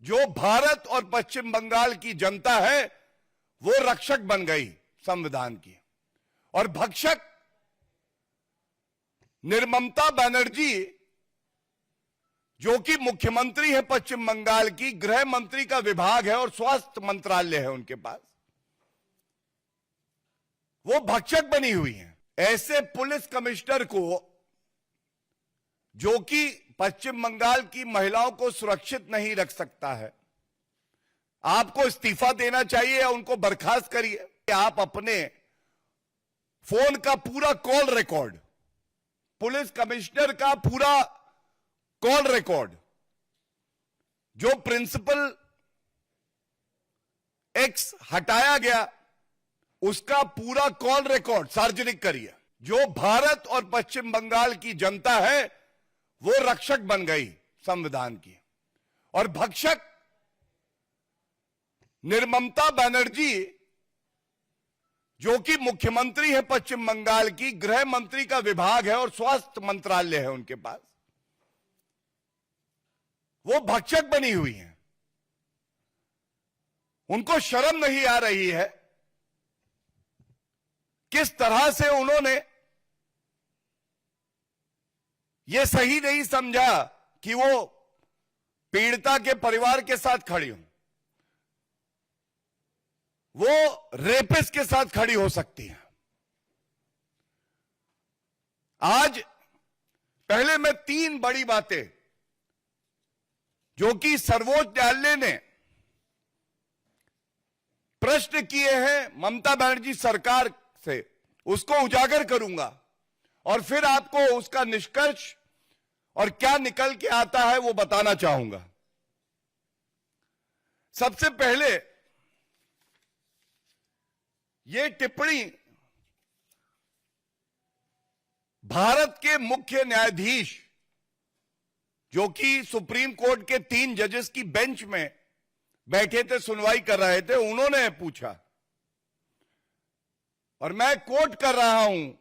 जो भारत और पश्चिम बंगाल की जनता है वो रक्षक बन गई संविधान की, और भक्षक निर्ममता बनर्जी जो कि मुख्यमंत्री है पश्चिम बंगाल की, गृह मंत्री का विभाग है और स्वास्थ्य मंत्रालय है उनके पास, वो भक्षक बनी हुई हैं। ऐसे पुलिस कमिश्नर को, जो कि पश्चिम बंगाल की महिलाओं को सुरक्षित नहीं रख सकता है, आपको इस्तीफा देना चाहिए या उनको बर्खास्त करिए। आप अपने फोन का पूरा कॉल रिकॉर्ड, पुलिस कमिश्नर का पूरा कॉल रिकॉर्ड, जो प्रिंसिपल एक्स हटाया गया उसका पूरा कॉल रिकॉर्ड सार्वजनिक करिए। जो भारत और पश्चिम बंगाल की जनता है वो रक्षक बन गई संविधान की, और भक्षक निर्ममता बनर्जी जो कि मुख्यमंत्री है पश्चिम बंगाल की, गृह मंत्री का विभाग है और स्वास्थ्य मंत्रालय है उनके पास, वो भक्षक बनी हुई हैं। उनको शर्म नहीं आ रही है किस तरह से उन्होंने यह सही नहीं समझा कि वो पीड़िता के परिवार के साथ खड़ी हो, वो रेपिस्ट के साथ खड़ी हो सकती है। आज पहले मैं 3 बड़ी बातें जो कि सर्वोच्च न्यायालय ने प्रश्न किए हैं ममता बनर्जी सरकार से, उसको उजागर करूंगा और फिर आपको उसका निष्कर्ष और क्या निकल के आता है वो बताना चाहूंगा। सबसे पहले ये टिप्पणी भारत के मुख्य न्यायाधीश जो कि सुप्रीम कोर्ट के 3 जजेस की बेंच में बैठे थे, सुनवाई कर रहे थे, उन्होंने पूछा, और मैं कोट कर रहा हूं,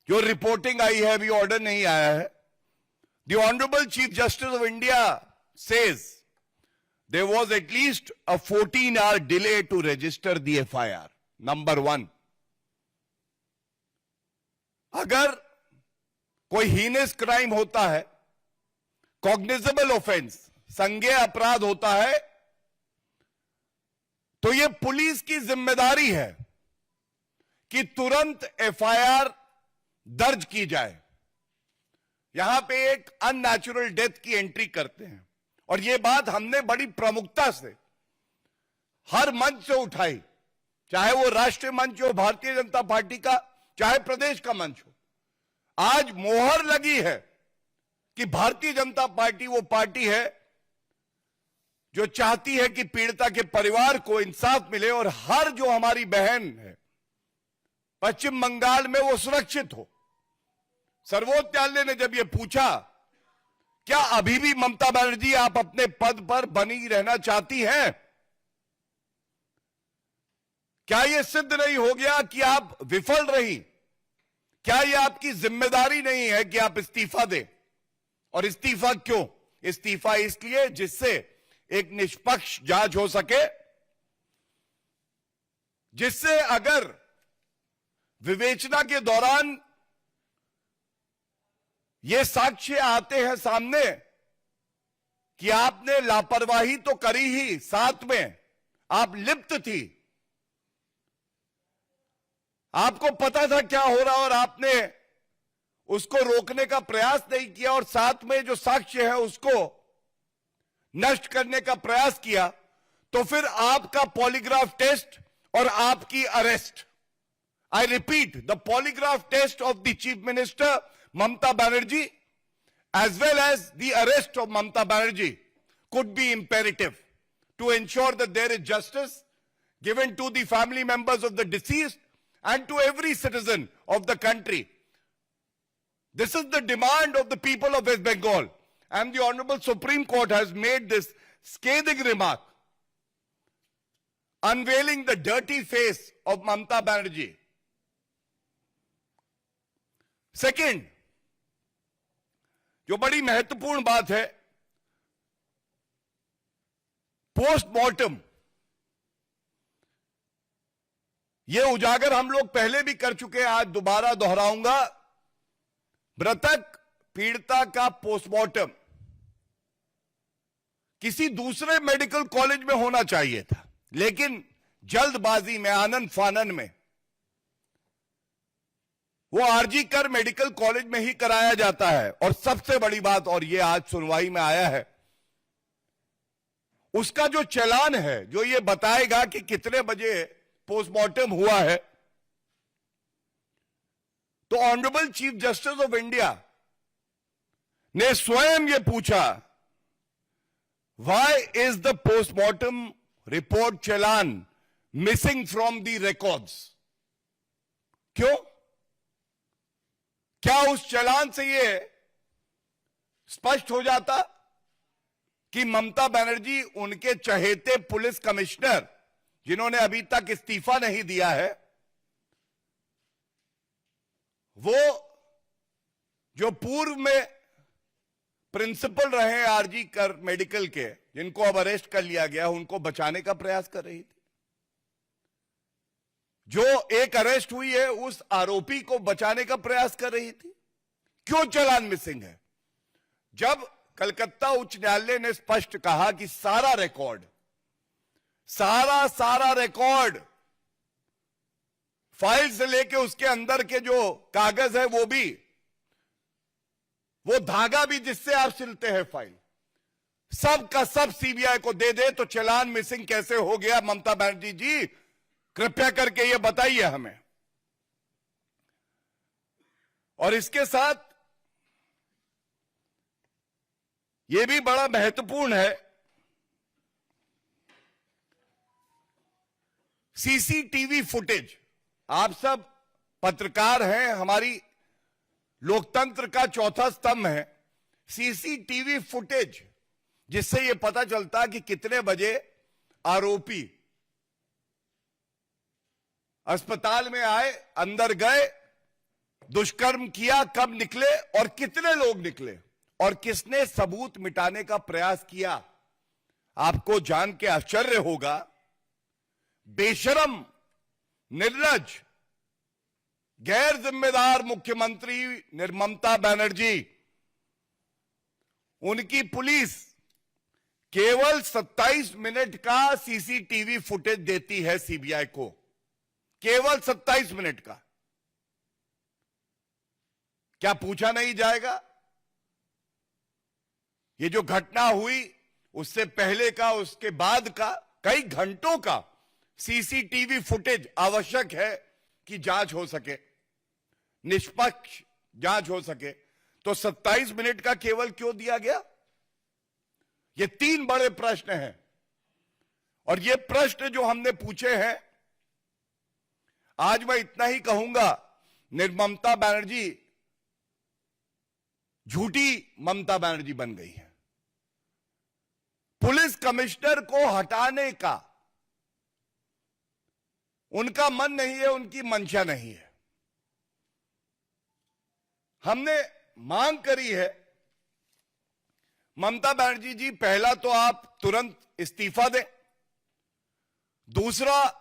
जो रिपोर्टिंग आई है, अभी ऑर्डर नहीं आया है। The honourable chief justice of India says there was at least a 14-hour delay to register the FIR. Number 1, अगर कोई हीनस क्राइम होता है, कॉग्निजेबल ऑफेंस, संज्ञेय अपराध होता है, तो यह पुलिस की जिम्मेदारी है कि तुरंत एफआईआर दर्ज की जाए। यहां पे एक अननेचुरल डेथ की एंट्री करते हैं, और यह बात हमने बड़ी प्रमुखता से हर मंच से उठाई, चाहे वो राष्ट्रीय मंच हो भारतीय जनता पार्टी का, चाहे प्रदेश का मंच हो। आज मोहर लगी है कि भारतीय जनता पार्टी वो पार्टी है जो चाहती है कि पीड़िता के परिवार को इंसाफ मिले और हर जो हमारी बहन है पश्चिम बंगाल में वो सुरक्षित हो। सर्वोच्च न्यायालय ने जब ये पूछा, क्या अभी भी ममता बनर्जी आप अपने पद पर बनी रहना चाहती हैं? क्या यह सिद्ध नहीं हो गया कि आप विफल रही? क्या यह आपकी जिम्मेदारी नहीं है कि आप इस्तीफा दें? और इस्तीफा क्यों? इस्तीफा इसलिए जिससे एक निष्पक्ष जांच हो सके, जिससे अगर विवेचना के दौरान ये साक्ष्य आते हैं सामने कि आपने लापरवाही तो करी ही, साथ में आप लिप्त थी, आपको पता था क्या हो रहा और आपने उसको रोकने का प्रयास नहीं किया, और साथ में जो साक्ष्य है उसको नष्ट करने का प्रयास किया, तो फिर आपका पॉलीग्राफ टेस्ट और आपकी arrest, I repeat, the polygraph test of the Chief Minister Mamata Banerjee as well as the arrest of Mamata Banerjee could be imperative to ensure that there is justice given to the family members of the deceased and to every citizen of the country. This is the demand of the people of West Bengal, and the Honorable Supreme Court has made this scathing remark, unveiling the dirty face of Mamata Banerjee. Second, जो बड़ी महत्वपूर्ण बात है, postmortem, यह उजागर हम लोग पहले भी कर चुके हैं, आज दोबारा दोहराऊंगा। मृतक पीड़िता का पोस्टमार्टम किसी दूसरे मेडिकल कॉलेज में होना चाहिए था, लेकिन जल्दबाजी में, आनन फानन में वो आरजी कर मेडिकल कॉलेज में ही कराया जाता है। और सबसे बड़ी बात, और ये आज सुनवाई में आया है, उसका जो चालान है, जो ये बताएगा कि कितने बजे पोस्टमार्टम हुआ है, तो honourable chief justice of India ने स्वयं ये पूछा, why is the postmortem report challan missing from the records? क्यों? क्या उस चालान से यह स्पष्ट हो जाता कि ममता बनर्जी उनके चहेते पुलिस कमिश्नर, जिन्होंने अभी तक इस्तीफा नहीं दिया है, वो जो पूर्व में प्रिंसिपल रहे आरजी कर मेडिकल के, जिनको अब अरेस्ट कर लिया गया, उनको बचाने का प्रयास कर रही थी? जो एक अरेस्ट हुई है, उस आरोपी को बचाने का प्रयास कर रही थी? क्यों चालान मिसिंग है? जब कलकत्ता उच्च न्यायालय ने स्पष्ट कहा कि सारा रिकॉर्ड, सारा रिकॉर्ड, फाइल से लेके उसके अंदर के जो कागज है, वो धागा भी जिससे आप सिलते हैं फाइल, सब का सब सीबीआई को दे दे, तो चालान मिसिंग कैसे हो गया? ममता बनर्जी जी, कृपया करके ये बताइए हमें। और इसके साथ यह भी बड़ा महत्वपूर्ण है, सीसीटीवी फुटेज। आप सब पत्रकार हैं, हमारी लोकतंत्र का चौथा स्तंभ है सीसीटीवी फुटेज, जिससे यह पता चलता कि कितने बजे आरोपी अस्पताल में आए, अंदर गए, दुष्कर्म किया, कब निकले और कितने लोग निकले, और किसने सबूत मिटाने का प्रयास किया। आपको जान के आश्चर्य होगा, बेशरम, निर्लज, गैर जिम्मेदार मुख्यमंत्री ममता बनर्जी, उनकी पुलिस केवल 27 मिनट का सीसीटीवी फुटेज देती है सीबीआई को, केवल 27 मिनट का। क्या पूछा नहीं जाएगा? ये जो घटना हुई, उससे पहले का, उसके बाद का कई घंटों का सीसीटीवी फुटेज आवश्यक है कि जांच हो सके, निष्पक्ष जांच हो सके। तो 27 मिनट का केवल क्यों दिया गया? ये 3 बड़े प्रश्न हैं, और ये प्रश्न जो हमने पूछे हैं, आज मैं इतना ही कहूंगा, ममता बनर्जी झूठी ममता बनर्जी बन गई है। पुलिस कमिश्नर को हटाने का उनका मन नहीं है, उनकी मंशा नहीं है। हमने मांग करी है, ममता बनर्जी जी, पहला तो आप तुरंत इस्तीफा दें, दूसरा,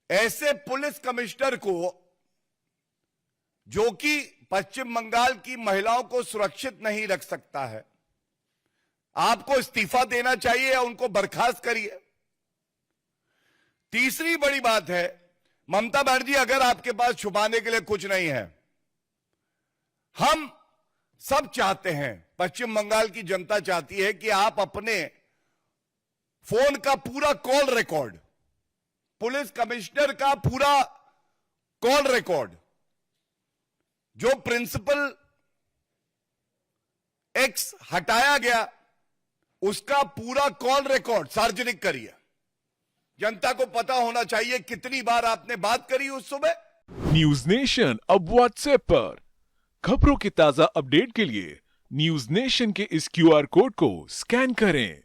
ऐसे पुलिस कमिश्नर को जो कि पश्चिम बंगाल की महिलाओं को सुरक्षित नहीं रख सकता है, आपको इस्तीफा देना चाहिए या उनको बर्खास्त करिए। तीसरी बड़ी बात है, ममता बनर्जी, अगर आपके पास छुपाने के लिए कुछ नहीं है, हम सब चाहते हैं, पश्चिम बंगाल की जनता चाहती है कि आप अपने फोन का पूरा कॉल रिकॉर्ड, पुलिस कमिश्नर का पूरा कॉल रिकॉर्ड, जो प्रिंसिपल एक्स हटाया गया, उसका पूरा कॉल रिकॉर्ड सार्वजनिक करिए। जनता को पता होना चाहिए कितनी बार आपने बात करी उस सुबह। न्यूज नेशन अब व्हाट्सएप पर खबरों की ताजा अपडेट के लिए न्यूज नेशन के इस क्यूआर कोड को स्कैन करें।